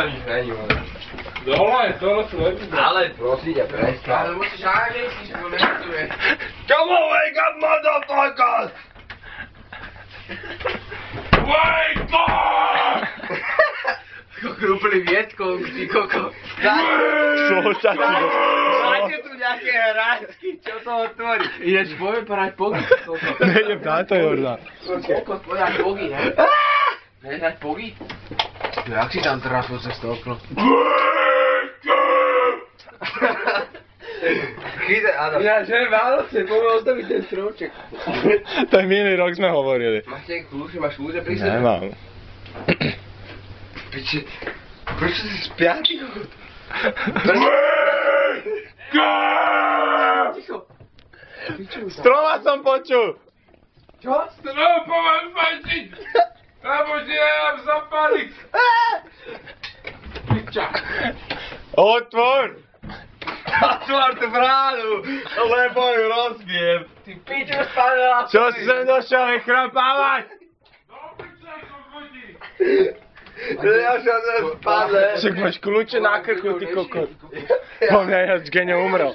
dole nič není, vole. Dole sú lepšie. Ale prosím ťa, prestaň. Ale musíš agresiť, že ho nechcuje. Come on, wake up, motherfucker! Wake up! Ako krúpli vietkou, ty koko. Máte tu nejaké hráčky, čo to otvorí? Ideš poviem parať pogy, koko. Nejdem na to, Jordan. Koko, povedať pogy, ne? Nejdeš hrať pogy? No jak si tam trafil cez to okno? Chytaj, áno. Ja, že Vánoce, poďme ostaviť ten stromček. To je minulý rok sme hovorili. Máš nejaké kľúče, máš kľúče pri sebe? Nemám. Piči, prečo si spiatý? Ticho. Stroma som počul! Čo? Stropové fajčiť! Lebo ti nemám zapaliť! Piča! Otvor! Otvor tú bránu, lebo ju rozbijem. Ty piču spadla! Čo si sem došiel vychrapávať? Do piča, kokoti! Ja som spadle. Však máš kľúče na krku, ty kokot. Po mňa Gene umrel.